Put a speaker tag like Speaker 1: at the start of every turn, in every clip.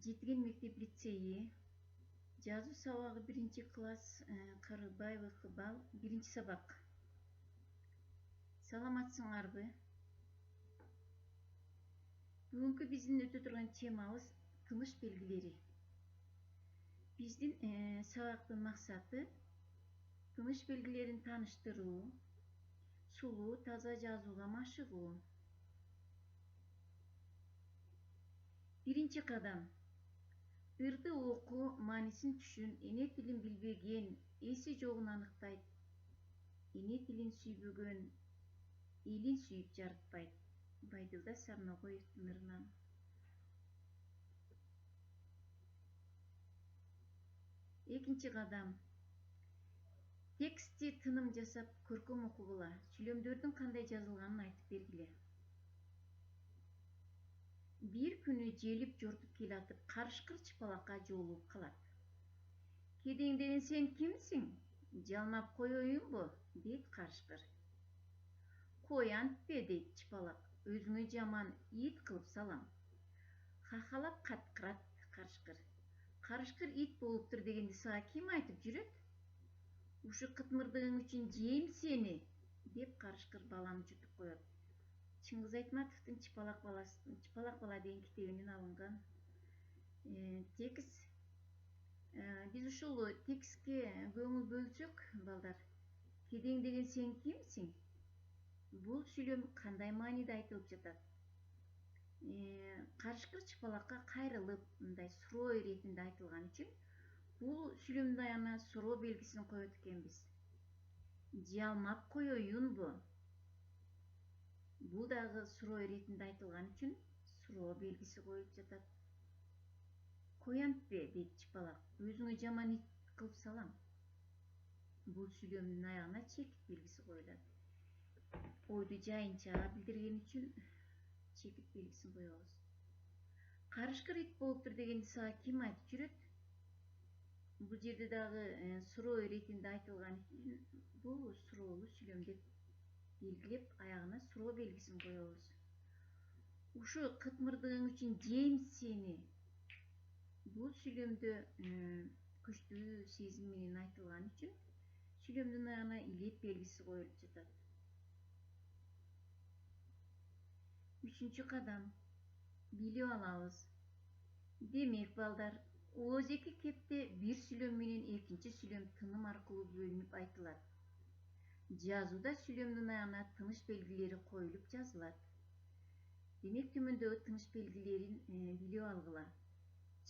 Speaker 1: Жетиген мектеп лицейи, жазуу сабагы 1-класс, Карыбаева Ыкбал, 1-сабак. Саламатсыңарбы? Бүгүнкү биздин өтө турган темабыз тыныш белгилери. Биздин сабактын максаты тыныш белгилерин тааныштыруу, сулуу, таза жазууга машыгуу. Биринчи кадам. Ырды окуу, маанисин түшүн, эне тилин билбеген, эси жогун аныктайт. Эне тилин сүйбөгөн, элин сүйүп жарытпайт. Байдылда Сарногоевдун ырынан. Экинчи кадам. Текстти тыным жасап көркөм окугула. Сүйлөмдөрдүн кандай жазылганын айтып бергиле. Бир күнү желип жортуп келатып, карышкыр чыпалакка жолугуп калат. Кедеңдеген сен кимсиң? Жалмап коеюнбу? Дейт карышкыр. Кой антпе, дейт чыпалак. Өзүңө жаман ит кылып салам. Хахалап каткырат карышкыр. Карышкыр ит болуптур дегенди сага ким айтып жүрөт? Ушу кытмырдыгың үчүн жейм сени, деп карышкыр баланы жутуп коет. Чыңгыз Айтматовдун Чыпалак бала деген китебинен алынган текст. Биз ушул текстке көңүл бөлсөк, балдар, кедең деген сен кимсиң? Бул сүйлөм кандай мааниде айтылып жатат? Карышкыр чыпалакка кайрылып, мындай суроо иретинде айтылган үчүн бул сүйлөмдүн аягына суроо белгисин коет экенбиз. Жалмап коеюнбу? Бул дагы суроо иретинде айтылган үчүн суроо белгиси коюлуп жатат. Кой антпе, дейт чыпалак. Өзүңө жаман ит кылып салам. Бул сүйлөмдүн аягына чекит белгиси коюлат. Ойду жайынча билдирген үчүн чекит белгисин коебуз. Карышкыр ит болуптур дегенди сага ким айтып жүрөт? Бул жерде дагы суроо иретинде айтылган үчүн бул суроолуу сүйлөм деп белгилеп, аягына суроо белгисин коебуз. Ушу кытмырдыгың үчүн жейм сени. Бул сүйлөмдө күчтүү сезим менен айтылган үчүн сүйлөмдүн аягына илеп белгиси коюлуп жатат. Үчүнчү кадам. Билип алабыз. Демек, балдар, ооз-эки кепте бир сүйлөм менен экинчи сүйлөм тыным аркылуу бөлүнүп айтылат. Жазууда сүйлөмдүн аягына тыныш белгилери коюлуп жазылат. Демек, төмөндөгү тыныш белгилерин билип алгыла.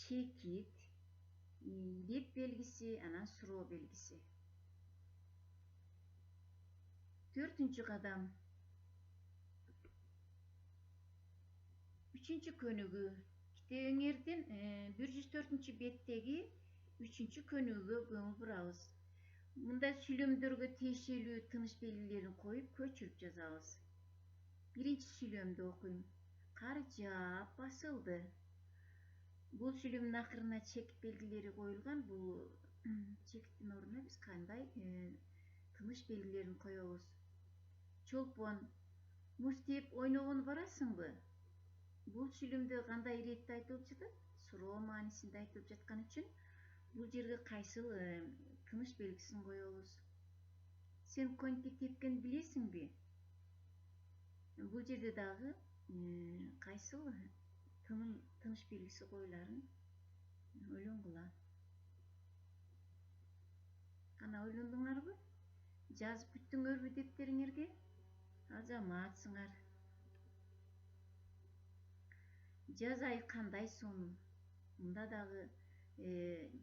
Speaker 1: Чекит, илеп белгиси, анан суроо белгиси. Төртүнчү кадам. Үчүнчү көнүгүү. Китебиңердин 104-беттеги 3-чү көнүгүүгө көңүл бурабыз. Мында сүйлөмдөргө тиешелүү тыныш белгилерин коюп, көчүрүп жазабыз. Биринчи сүйлөмдү окуйм. Кар жаап басылды. Бул сүйлөмдүн акырына чекит белгилери коюлган. Бул чекиттин ордуна биз кандай тыныш белгилерин коебуз. Чолпон, муз тээп ойногону барасыңбы? Бул сүйлөмдө кандай иретте айтылып жатат? Суроо маанисинде айтылып жаткан үчүн бул жерге кайсыл тыныш белгисин коебуз. Сен коньки тепкенди билесиңби? Бул жерде дагы кайсыл тыныш белгиси коюларын ойлонгула. Кана ойлондуңарбы? Жазып бүттүңөрбү дептериңерге? Азаматсыңар. Жаз айы кандай сонун? Мында дагы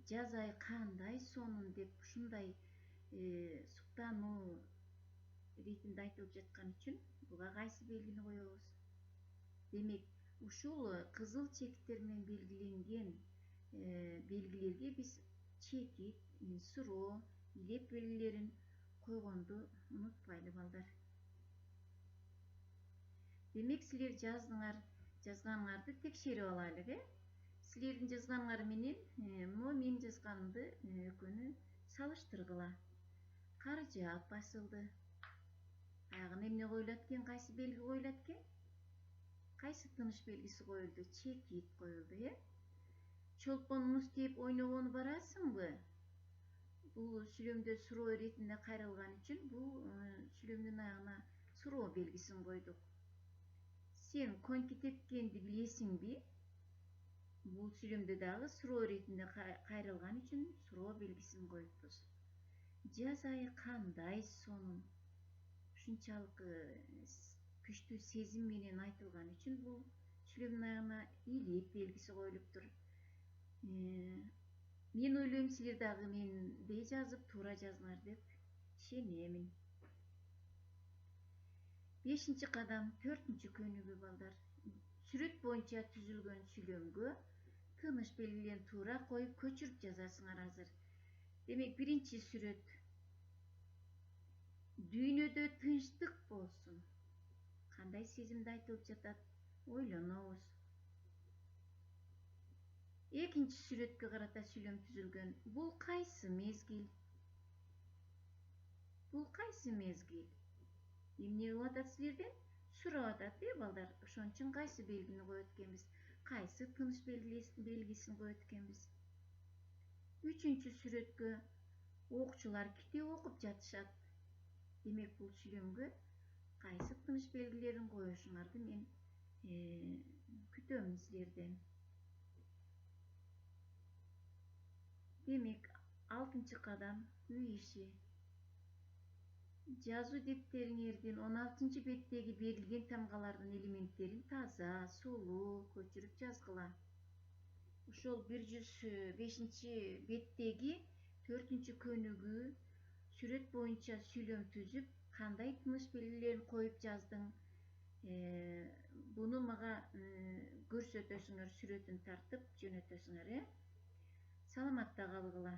Speaker 1: жаз айы кандай сонун деп ушундай суктануу иретинде айтылып жаткан үчүн буга кайсы белгини коебуз? Демек, ушул кызыл чекиттер менен белгиленген белгилерге биз чекит, суроо, илеп белгилерин койгонду унутпайлы, балдар. Демек, силер жазганыңарды текшерип алайлы, Силердин жазганыңар менен мен жазганымды экөөнү салыштыргыла. Кар жаап басылды. Аягына эмне коюлат экен, кайсы белги коюлат экен? Кайсы тыныш белгиси коюлду? Чекит коюлду, чолпон муз тээп ойногону барасыңбы? Бул сүйлөмдө суроо иретинде кайрылган үчүн бул сүйлөмдүн аягына суроо белгисин койдук. Сен коньки тепкенди билесиңби? Бул сүйлөмдө дагы суроо иретинде кайрылган үчүн суроо белгисин коюпбуз. Жаз айы кандай сонун? Ушунчалык күчтүү сезим менен айтылган үчүн бул сүйлөмдүн аягына илеп белгиси коюлуптур. Мен ойлойм, силер дагы мендей жазып туура жазыңар деп ишенемин. 5-кадам 4 көнүгүү балдар. Сүрөт боюнча түзүлгөн сүйлөмгө тыныш белгилерин туура коюп көчүрүп жазасыңар азыр. Демек, биринчи сүрөт. Дүйнөдө тынчтык болсун. Кандай сезимди айтылып жатат? Ойлонобуз. Экинчи сүрөткө карата сүйлөм түзүлгөн. Бул кайсы мезгил? Бул кайсы мезгил? Эмне кылып атат силерден? Сурап атат, балдар. Ошон үчүн кайсы белгини коет экенбиз? Кайсы тыныч белгисин коет экенбиз? Үчүнчү сүрөткө окуучулар китеп окуп жатышат. Демек, бул сүйлөмгө кайсы тыныч белгилерин коюшуңарды мен күтөм силерден. Демек, 6-кадам үй иши. Жазуу дептериңердин 16-беттеги берилген тамгалардын элементтерин таза, сулуу көчүрүп жазгыла. Ошол 105-беттеги 4-көнүгүү сүрөт боюнча сүйлөм түзүп, кандай тыныч белгилерин коюп жаздың? Буну мага көрсөтөсүңөр, сүрөтүн тартып жөнөтөсүңөр, Саламатта калгыла.